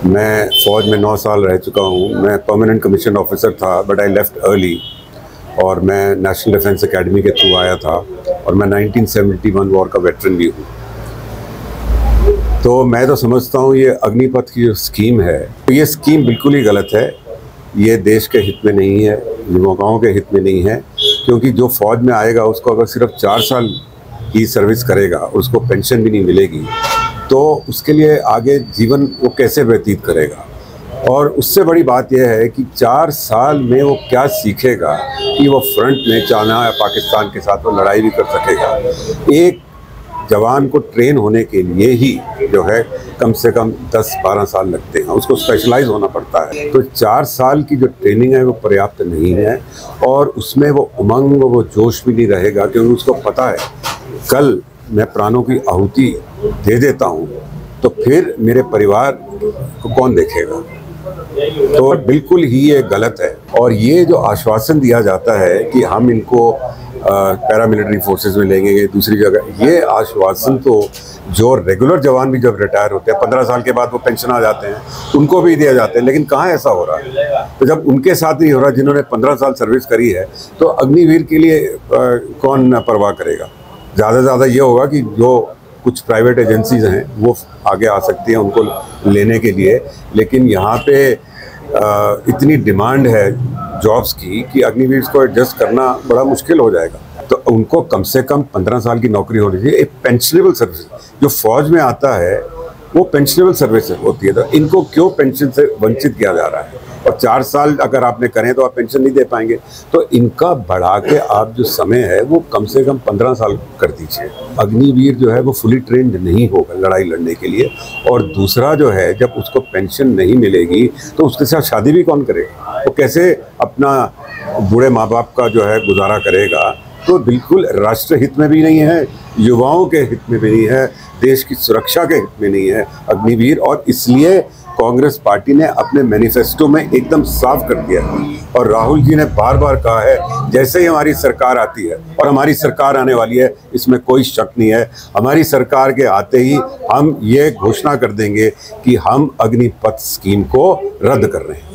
मैं फ़ौज में 9 साल रह चुका हूँ। मैं परमानेंट कमीशन ऑफिसर था, बट आई लेफ्ट अर्ली और मैं नेशनल डिफेंस एकेडमी के थ्रू आया था और मैं 1971 वॉर का वेटरन भी हूँ। तो मैं तो समझता हूँ ये अग्निपथ की जो स्कीम है, तो ये स्कीम बिल्कुल ही गलत है। ये देश के हित में नहीं है, युवाओं के हित में नहीं है, क्योंकि जो फ़ौज में आएगा उसको अगर सिर्फ 4 साल की सर्विस करेगा, उसको पेंशन भी नहीं मिलेगी, तो उसके लिए आगे जीवन वो कैसे व्यतीत करेगा। और उससे बड़ी बात यह है कि 4 साल में वो क्या सीखेगा कि वो फ्रंट में चाइना या पाकिस्तान के साथ वो लड़ाई भी कर सकेगा। एक जवान को ट्रेन होने के लिए ही जो है कम से कम 10-12 साल लगते हैं, उसको स्पेशलाइज होना पड़ता है। तो 4 साल की जो ट्रेनिंग है वो पर्याप्त नहीं है और उसमें वो उमंग, वो जोश भी नहीं रहेगा, क्योंकि उसको पता है कल मैं प्राणों की आहुति दे देता हूँ तो फिर मेरे परिवार को कौन देखेगा। तो बिल्कुल ही ये गलत है। और ये जो आश्वासन दिया जाता है कि हम इनको पैरामिलिट्री फोर्सेस में लेंगे दूसरी जगह, ये आश्वासन तो जो रेगुलर जवान भी जब रिटायर होते हैं 15 साल के बाद वो पेंशन आ जाते हैं, उनको भी दिया जाते हैं, लेकिन कहाँ ऐसा हो रहा है। तो जब उनके साथ नहीं हो रहा जिन्होंने 15 साल सर्विस करी है, तो अग्निवीर के लिए कौन परवाह करेगा। ज़्यादा से ज़्यादा ये होगा कि जो कुछ प्राइवेट एजेंसीज हैं वो आगे आ सकती हैं उनको लेने के लिए, लेकिन यहाँ पे इतनी डिमांड है जॉब्स की कि अग्निवीर को एडजस्ट करना बड़ा मुश्किल हो जाएगा। तो उनको कम से कम 15 साल की नौकरी होनी चाहिए। एक पेंशनेबल सर्विस जो फौज में आता है वो पेंशनेबल सर्विस होती है, तो इनको क्यों पेंशन से वंचित किया जा रहा है। और 4 साल अगर आपने करें तो आप पेंशन नहीं दे पाएंगे, तो इनका बढ़ा के आप जो समय है वो कम से कम 15 साल कर दीजिए। अग्निवीर जो है वो फुली ट्रेंड नहीं होगा लड़ाई लड़ने के लिए। और दूसरा जो है, जब उसको पेंशन नहीं मिलेगी तो उसके साथ शादी भी कौन करेगा, वो कैसे अपना बूढ़े माँ बाप का जो है गुजारा करेगा। तो बिल्कुल राष्ट्र हित में भी नहीं है, युवाओं के हित में भी नहीं है, देश की सुरक्षा के हित में नहीं है अग्निवीर। और इसलिए कांग्रेस पार्टी ने अपने मैनिफेस्टो में एकदम साफ कर दिया और राहुल जी ने बार बार कहा है जैसे ही हमारी सरकार आती है, और हमारी सरकार आने वाली है इसमें कोई शक नहीं है, हमारी सरकार के आते ही हम ये घोषणा कर देंगे कि हम अग्निपथ स्कीम को रद्द कर रहे हैं।